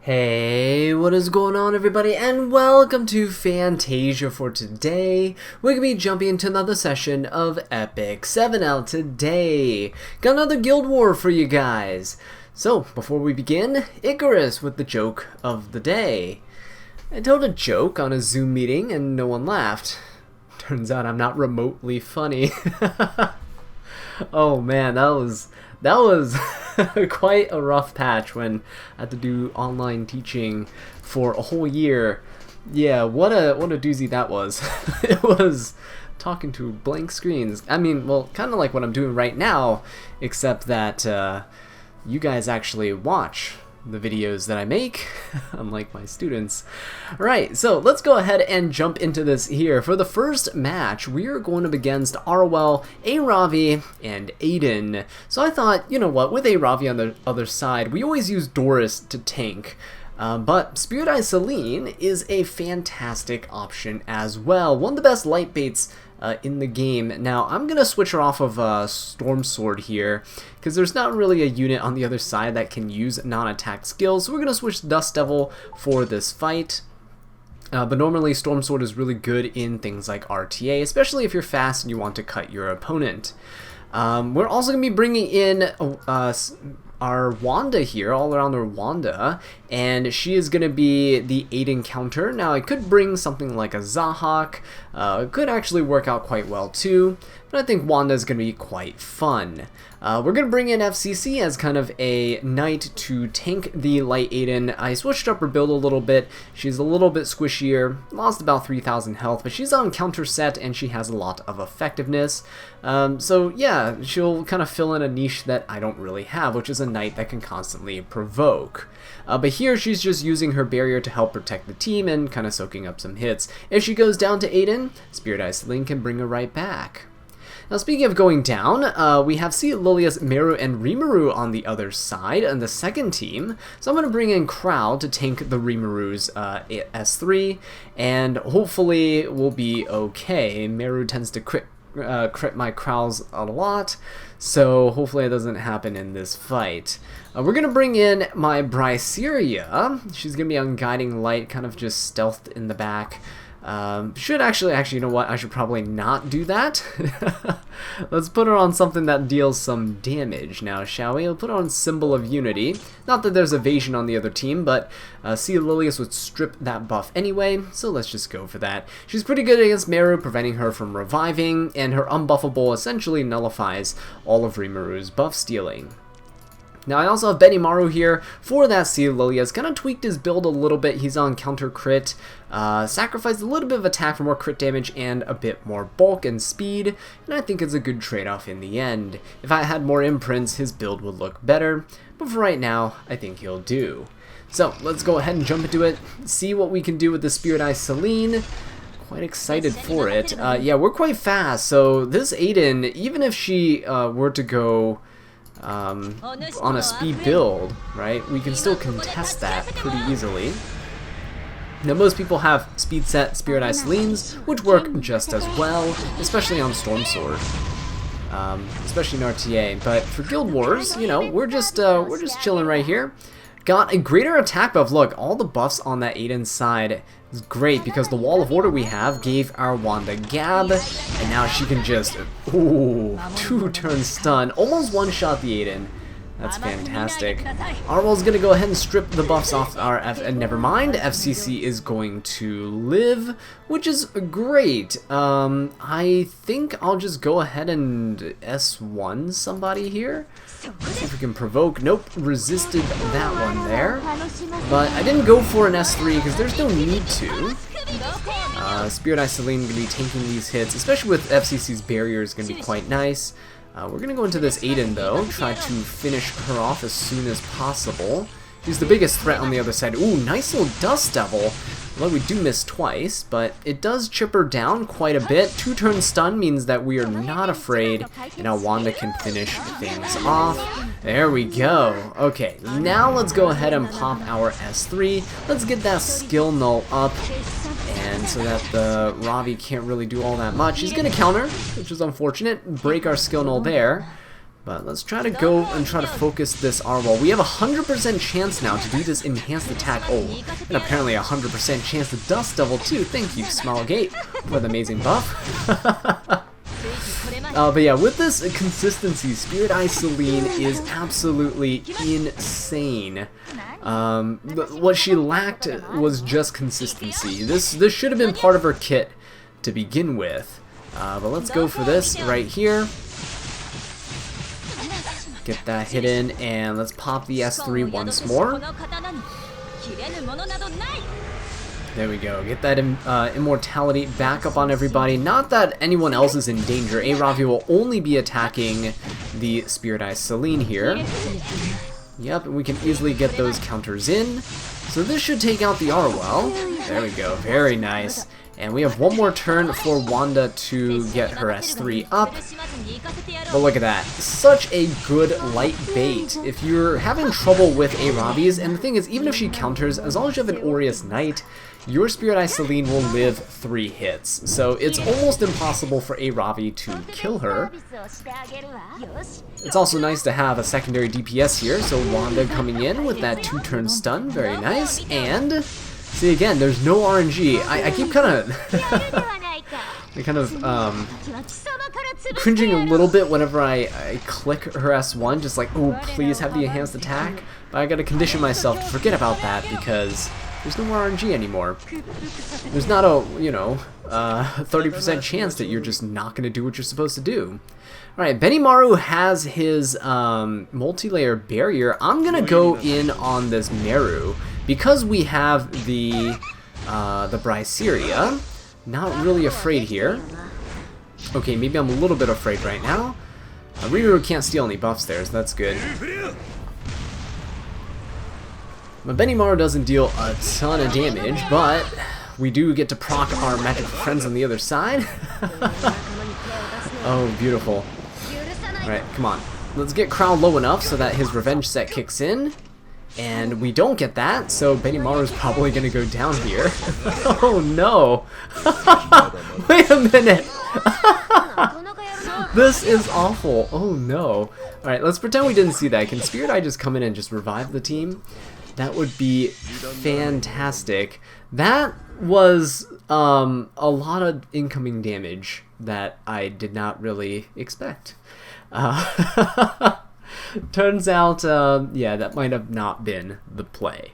Hey, what is going on everybody, and welcome to Fantasia. For today. We're going to be jumping into another session of Epic 7L today. Got another Guild War for you guys. So, before we begin, Icarus with the joke of the day. I told a joke on a Zoom meeting and no one laughed. Turns out I'm not remotely funny. Oh man, that was quite a rough patch when I had to do online teaching for a whole year. Yeah, what a doozy that was. It was talking to blank screens. I mean, well, kind of like what I'm doing right now, except that you guys actually watch the videos that I make, unlike my students. Alright, so let's go ahead and jump into this here. For the first match, we are going up against Arwell, Aravi, and Aiden. So I thought, you know what, with Aravi on the other side, we always use Doris to tank. But Spirit Eye Celine is a fantastic option as well. One of the best light baits in the game. Now, I'm going to switch her off of Storm Sword here, because there's not really a unit on the other side that can use non-attack skills, so we're going to switch Dust Devil for this fight. But normally, Storm Sword is really good in things like RTA, especially if you're fast and you want to cut your opponent. We're also going to be bringing in our Wanda here, all around our Wanda, and she is going to be the Aiden counter. Now, I could bring something like a Zahak. It could actually work out quite well too, but I think Wanda is going to be quite fun. We're going to bring in FCC as kind of a knight to tank the light Aiden. I switched up her build a little bit. She's a little bit squishier, lost about 3,000 health, but she's on counter set and she has a lot of effectiveness. So yeah, she'll kind of fill in a niche that I don't really have, which is a knight that can constantly provoke. But here she's just using her barrier to help protect the team and kind of soaking up some hits. If she goes down to Aiden, Spirit Eye Celine can bring her right back. Now, speaking of going down, we have Lilius, Meru, and Rimuru on the other side on the second team. So I'm going to bring in Crowd to tank the Rimuru's S3, and hopefully we'll be okay. Meru tends to crit my Crowds a lot, so hopefully it doesn't happen in this fight. We're going to bring in my Bryceria. She's going to be on Guiding Light, kind of just stealthed in the back. Should actually, you know what, I should probably not do that. Let's put her on something that deals some damage now, shall we? We'll put her on Symbol of Unity. Not that there's evasion on the other team, but Lilius would strip that buff anyway, so let's just go for that. She's pretty good against Meru, preventing her from reviving, and her unbuffable essentially nullifies all of Rimuru's buff stealing. Now, I also have Benimaru here for that Lilius. Kind of tweaked his build a little bit. He's on counter crit, sacrificed a little bit of attack for more crit damage and a bit more bulk and speed, and I think it's a good trade-off in the end. If I had more imprints, his build would look better, but for right now, I think he'll do. So, let's go ahead and jump into it, see what we can do with the Spirit Eye Celine. Quite excited for it. Yeah, we're quite fast, so this Aiden, even if she were to go on a speed build, right, we can still contest that pretty easily. Now, most people have speed set Spirit Eye Celines, which work just as well, especially on Storm Sword, especially in RTA. But for Guild Wars, you know, we're just chilling right here. Got a greater attack buff. Look, all the buffs on that Aiden side is great because the Wall of Order we have gave our Wanda Gab, and now she can just, ooh, 2-turn stun, almost one-shot the Aiden. That's fantastic. Arwell's gonna go ahead and strip the buffs off our and never mind, FCC is going to live, which is great. I think I'll just go ahead and S1 somebody here. See if we can provoke. Nope, resisted that one there. But I didn't go for an S3 because there's no need to. Spirit Eye Celine going to be tanking these hits, especially with FCC's barrier is going to be quite nice. We're going to go into this Aiden though, try to finish her off as soon as possible. She's the biggest threat on the other side. Ooh, nice little Dust Devil. Well, we do miss twice, but it does chip her down quite a bit. 2-turn stun means that we are not afraid, and now Wanda can finish things off. There we go. Okay, now let's go ahead and pop our S3. Let's get that skill null up, and so that the Ravi can't really do all that much. He's going to counter, which is unfortunate. Break our skill null there. But let's try to go and try to focus this R-Wall. We have a 100% chance now to do this enhanced attack. Oh, and apparently a 100% chance to Dust Devil too. Thank you, Smilegate, for the amazing buff. But yeah, with this consistency, Spirit Eye Celine is absolutely insane. What she lacked was just consistency. This should have been part of her kit to begin with. But let's go for this right here. Get that hit in, and let's pop the S3 once more. There we go. Get that immortality back up on everybody. Not that anyone else is in danger. Ravi will only be attacking the Spirit Eye Celine here. Yep, and we can easily get those counters in. So this should take out the Arwell. There we go. Very nice. And we have one more turn for Wanda to get her S3 up. But look at that. Such a good light bait. If you're having trouble with Aravi's, and the thing is, even if she counters, as long as you have an Aureus Knight, your Spirit Eye Celine will live 3 hits. So it's almost impossible for Aravi to kill her. It's also nice to have a secondary DPS here, so Wanda coming in with that 2-turn stun, very nice. And see, again, there's no RNG. I keep kind of cringing a little bit whenever I click her S1, just like, oh, please have the enhanced attack. But I gotta condition myself to forget about that because there's no more RNG anymore. There's not a, 30% chance that you're just not gonna do what you're supposed to do. Alright, Benimaru has his multi-layer barrier. I'm gonna go in on this Meru. Because we have the Bryceria, not really afraid here. Okay, maybe I'm a little bit afraid right now. Rimuru can't steal any buffs there, so that's good. But Benimaru doesn't deal a ton of damage, but we do get to proc our magic friends on the other side. Oh, beautiful. Alright, come on. Let's get crowd low enough so that his revenge set kicks in. And we don't get that, so Benimaru's probably gonna go down here. Oh no! Wait a minute! This is awful. Oh no. Alright, let's pretend we didn't see that. Can Spirit Eye just come in and just revive the team? That would be fantastic. That was a lot of incoming damage that I did not really expect. Turns out, yeah, that might have not been the play.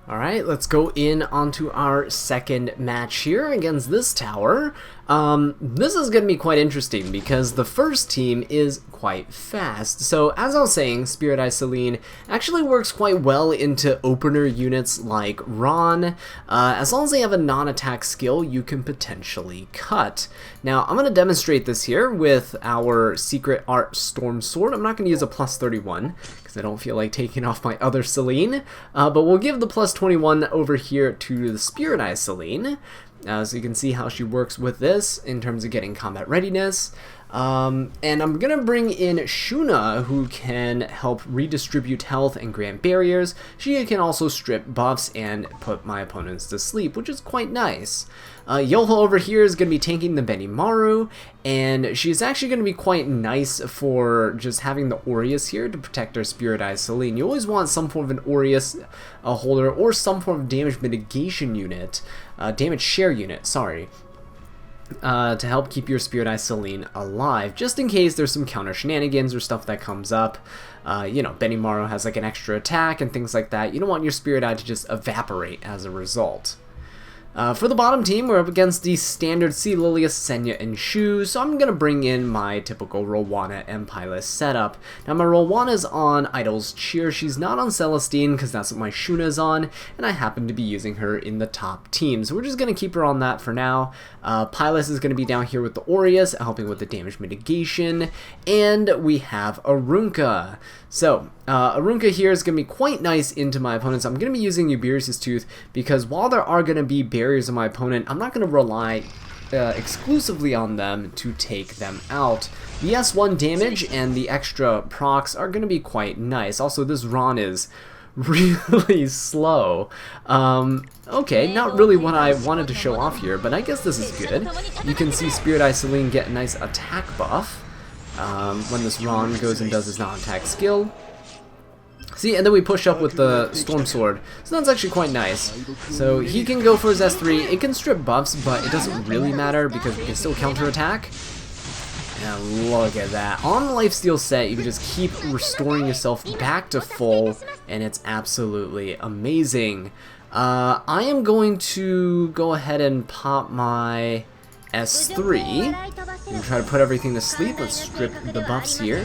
Alright, let's go in onto our second match here against this tower. This is going to be quite interesting because the first team is quite fast. So as I was saying, Spirit Eye Celine actually works quite well into opener units like Ron. As long as they have a non-attack skill, you can potentially cut. Now, I'm going to demonstrate this here with our Secret Art Storm Sword. I'm not going to use a plus 31 because I don't feel like taking off my other Celine, but we'll give the plus 21 over here to the Spirit Eye Celine. So you can see how she works with this in terms of getting combat readiness. And I'm going to bring in Shuna, who can help redistribute health and grant barriers. She can also strip buffs and put my opponents to sleep, which is quite nice. Yoho over here is going to be tanking the Benimaru, and she's actually going to be quite nice for just having the Aureus here to protect our Spirit Eye Celine. You always want some form of an Aureus holder or some form of damage mitigation unit, damage share unit, sorry. To help keep your Spirit Eye Celine alive, just in case there's some counter shenanigans or stuff that comes up. Benimaru has like an extra attack and things like that. You don't want your Spirit Eye to just evaporate as a result. For the bottom team, we're up against the standard Sea Lilius, Senya, and Shu, so I'm going to bring in my typical Rowana and Pylus setup. Now, my Rowana is on Idol's Cheer. She's not on Celestine because that's what my Shuna is on, and I happen to be using her in the top team, so we're just going to keep her on that for now. Pylus is going to be down here with the Aureus, helping with the damage mitigation, and we have Arunka. So, Arunka here is going to be quite nice into my opponents. I'm going to be using Uberius' Tooth because while there are going to be barriers on my opponent, I'm not going to rely exclusively on them to take them out. The S1 damage and the extra procs are going to be quite nice. Also, this Ron is really slow. Okay, not really what I wanted to show off here, but I guess this is good. You can see Spirit Eye Celine get a nice attack buff. when this Ron goes and does his non-attack skill. See, and then we push up with the Storm Sword, so that's actually quite nice. So he can go for his S3, it can strip buffs, but it doesn't really matter because we can still counterattack. And look at that. On the lifesteal set, you can just keep restoring yourself back to full, and it's absolutely amazing. I am going to go ahead and pop my S3 and try to put everything to sleep. Let's strip the buffs here.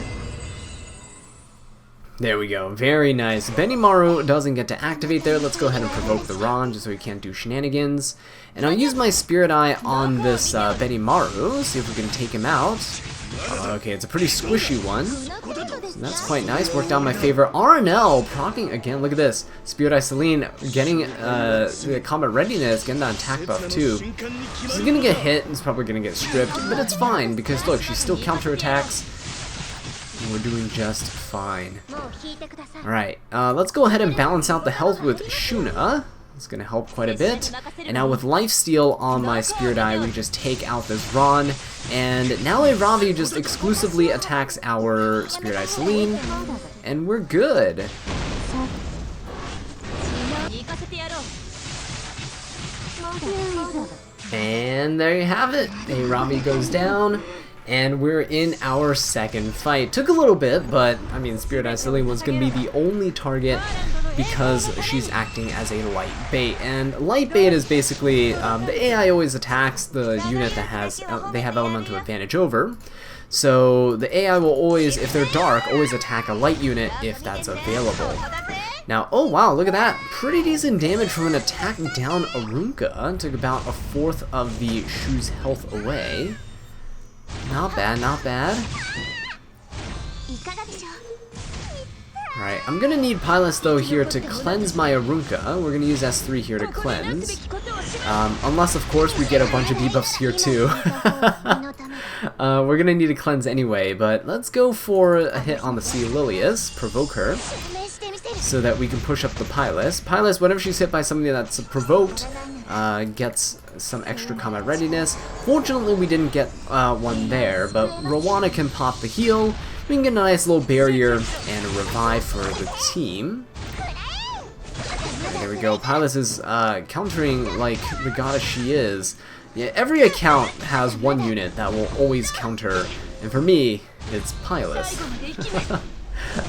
There we go, very nice. Benimaru doesn't get to activate there. Let's go ahead and provoke the Ron just so he can't do shenanigans. And I'll use my Spirit Eye on this Benimaru, see if we can take him out. Okay, it's a pretty squishy one. So that's quite nice, worked out in my favor. RNL proccing again, look at this. Spirit Eye Celine getting the combat readiness, getting that attack buff too. She's gonna get hit, it's probably gonna get stripped, but it's fine because look, she still counterattacks. We're doing just fine. Alright, let's go ahead and balance out the health with Shuna. It's going to help quite a bit. And now with Lifesteal on my Spirit Eye, we just take out this Ron. And now a Ravi just exclusively attacks our Spirit Eye Celine. And we're good. And there you have it. A Ravi goes down. And we're in our second fight. Took a little bit, but I mean, Spirit Eye Celine was going to be the only target because she's acting as a light bait. And light bait is basically the AI always attacks the unit that has they have elemental advantage over. So the AI will always, if they're dark, always attack a light unit if that's available. Now, oh wow, look at that. Pretty decent damage from an attack down Arunka. Took about a fourth of the Shu's health away. Not bad, not bad. Alright, I'm gonna need Pilus though here to cleanse my Arunka. We're gonna use S3 here to cleanse. Unless of course we get a bunch of debuffs here too. We're gonna need to cleanse anyway, but let's go for a hit on the Sea Lilius, provoke her, so that we can push up the Pilus. Pilus, whenever she's hit by somebody that's provoked, gets some extra combat readiness. Fortunately, we didn't get one there, but Rowana can pop the heal. We can get a nice little barrier and a revive for the team. And there we go. Pilus is countering like the goddess she is. Yeah, every account has one unit that will always counter, and for me, it's Pilus.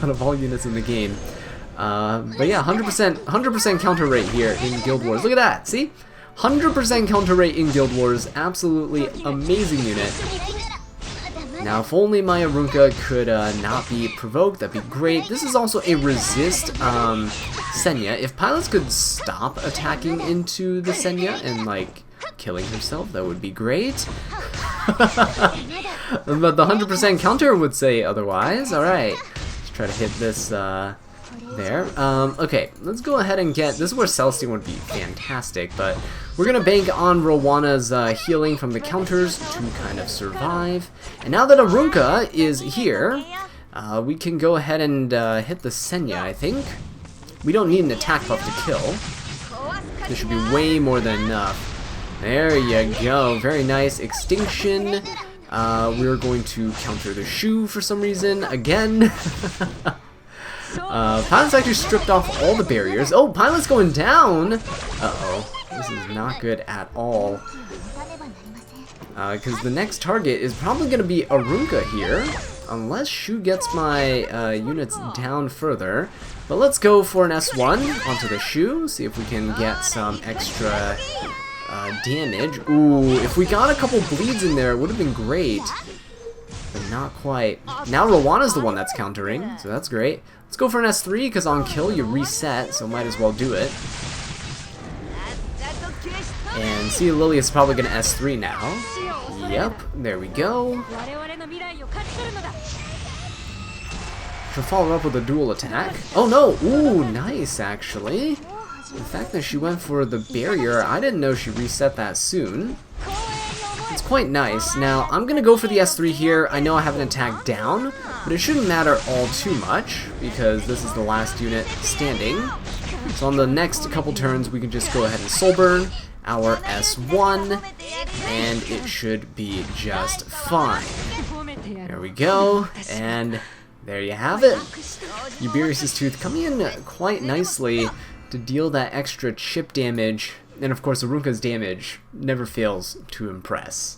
Out of all units in the game. But yeah, 100% counter rate here in Guild Wars. Look at that, see? 100% counter rate in Guild Wars, absolutely amazing unit. Now, if only my Arunka could not be provoked, that'd be great. This is also a resist Senya. If Pilus could stop attacking into the Senya and, like, killing herself, that would be great. But the 100% counter would say otherwise. Alright, let's try to hit this there. Okay, let's go ahead and get... This is where Celestine would be fantastic, but we're going to bank on Rowana's healing from the counters to kind of survive. And now that Arunka is here, we can go ahead and hit the Senya, I think. We don't need an attack buff to kill. This should be way more than enough. There you go. Very nice. Extinction. We're going to counter the Shu for some reason. Again. Pilot's actually stripped off all the barriers. Oh, Pilot's going down! Uh-oh. This is not good at all. Because the next target is probably going to be Arunka here. Unless Shu gets my units down further. But let's go for an S1 onto the Shu. See if we can get some extra damage. Ooh, if we got a couple bleeds in there, it would have been great. But not quite. Now Rowana's the one that's countering, so that's great. Let's go for an S3, because on kill you reset, so might as well do it. And Sea Lily is probably going to S3 now. Yep, there we go. She'll follow up with a dual attack. Oh no! Ooh, nice actually. The fact that she went for the barrier, I didn't know she reset that soon. It's quite nice. Now, I'm going to go for the S3 here. I know I have an attack down, but it shouldn't matter all too much, because this is the last unit standing. So on the next couple turns, we can just go ahead and soul burn our S1, and it should be just fine. There we go, and there you have it. Uberius' Tooth coming in quite nicely to deal that extra chip damage, and of course Arunca's damage never fails to impress.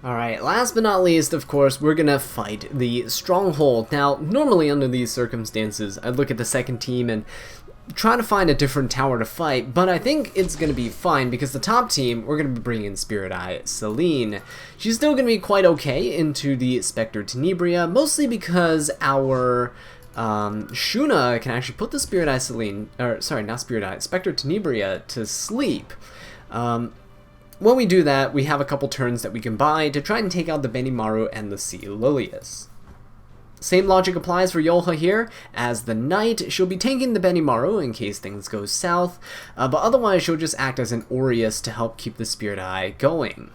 Alright, last but not least, of course, we're gonna fight the Stronghold. Now, normally under these circumstances, I'd look at the second team and try to find a different tower to fight, but I think it's gonna be fine because the top team, we're gonna be bringing in Spirit Eye Celine. She's still gonna be quite okay into the Spectre Tenebria, mostly because our Shuna can actually put the Spirit Eye Celine, or sorry, not Spirit Eye, Spectre Tenebria to sleep. When we do that, we have a couple turns that we can buy to try and take out the Benimaru and the Sea Lilius. Same logic applies for Yoha here. As the Knight, she'll be taking the Benimaru in case things go south, but otherwise she'll just act as an Aureus to help keep the Spirit Eye going.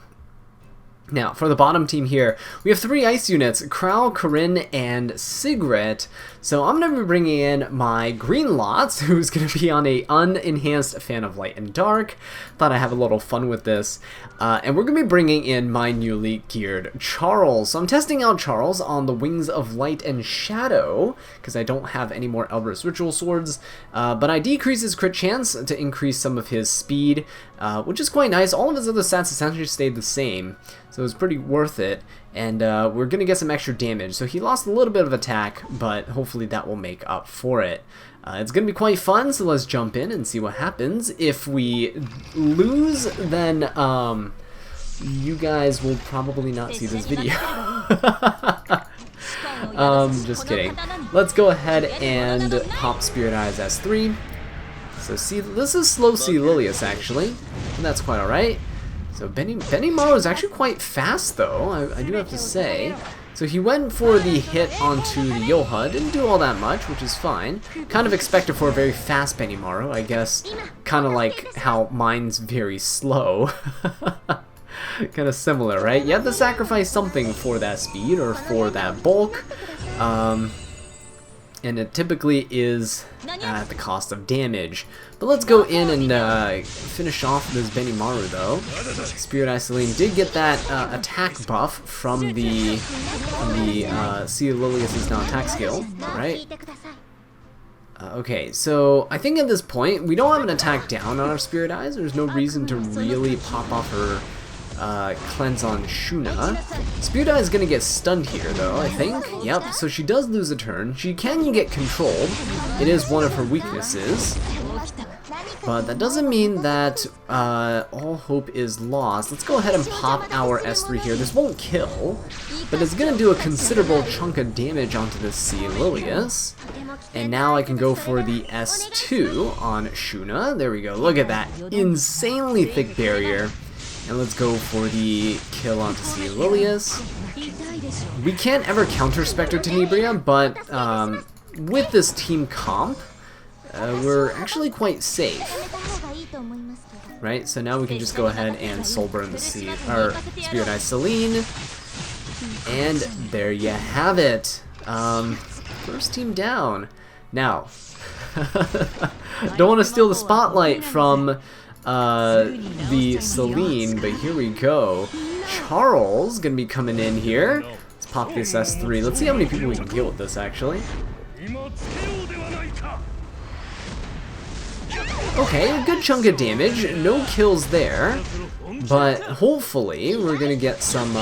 Now, for the bottom team here, we have 3 ice units, Krau, Corinne, and Sigret. So I'm going to be bringing in my Green Lots, who's going to be on a unenhanced Fan of Light and Dark. Thought I'd have a little fun with this. And we're going to be bringing in my newly geared Charles. So I'm testing out Charles on the Wings of Light and Shadow, because I don't have any more Elbrus Ritual Swords. But I decrease his crit chance to increase some of his speed, which is quite nice. All of his other stats essentially stayed the same, so it's pretty worth it. And we're going to get some extra damage. So he lost a little bit of attack, but hopefully that will make up for it. It's going to be quite fun, so let's jump in and see what happens. If we lose, then you guys will probably not see this video. Just kidding. Let's go ahead and pop Spirit Eyes S3. So see, this is slow Sea Lilius actually, and that's quite alright. So Benimaru is actually quite fast though, I do have to say. So he went for the hit onto the Yoha, didn't do all that much, which is fine. Kind of expected for a very fast Benimaru, I guess. Kind of like how mine's very slow. Kind of similar, right? You have to sacrifice something for that speed or for that bulk. And it typically is at the cost of damage. But let's go in and finish off this Benimaru though. Spirit Eye Celine did get that attack buff from the Sea Lilius' non-attack skill, right? Okay, so I think at this point, we don't have an attack down on our Spirit Eyes. There's no reason to really pop off her cleanse on Shuna. Spirit Eye is going to get stunned here though, I think. Yep, so she does lose a turn. She can get controlled. It is one of her weaknesses. But that doesn't mean that all hope is lost. Let's go ahead and pop our S3 here. This won't kill, but it's going to do a considerable chunk of damage onto this Sea Lilius. And now I can go for the S2 on Shuna. There we go. Look at that. Insanely thick barrier. And let's go for the kill onto Sea Lilius. We can't ever counter Spectre Tenebria, but with this team comp, we're actually quite safe. Right, so now we can just go ahead and Soul Burn the Spirit Eye Celine. And there you have it. First team down. Now, don't want to steal the spotlight from the Celine, but here we go. Charles gonna be coming in here. Let's pop this S3. Let's see how many people we can deal with this actually. Okay, a good chunk of damage. No kills there, but hopefully we're gonna get some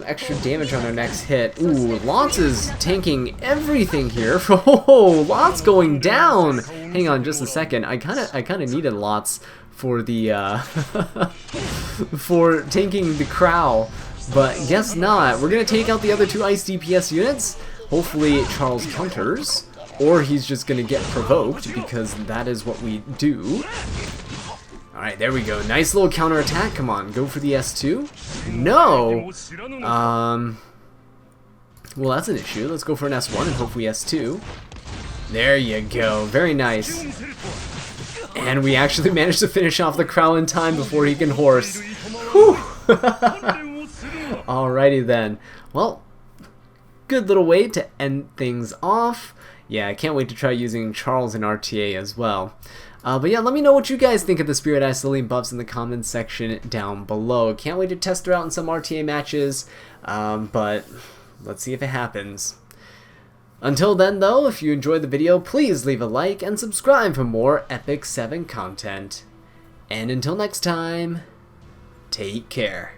extra damage on our next hit. Ooh, Lots is tanking everything here. Oh, Lots going down. Hang on just a second. I kind of needed Lots for the for tanking the Crow, but guess not. We're gonna take out the other 2 ice DPS units. Hopefully Charles counters, or he's just gonna get provoked because that is what we do. Alright, there we go. Nice little counter attack. Come on, go for the S2. No! Well, that's an issue. Let's go for an S1 and hopefully S2. There you go. Very nice. And we actually managed to finish off the Crow in time before he can horse. Whew! Alrighty then. Well, good little way to end things off. Yeah, I can't wait to try using Charles in RTA as well. But yeah, let me know what you guys think of the Spirit Azalea buffs in the comments section down below. Can't wait to test her out in some RTA matches, but let's see if it happens. Until then though, if you enjoyed the video, please leave a like and subscribe for more Epic 7 content. And until next time, take care.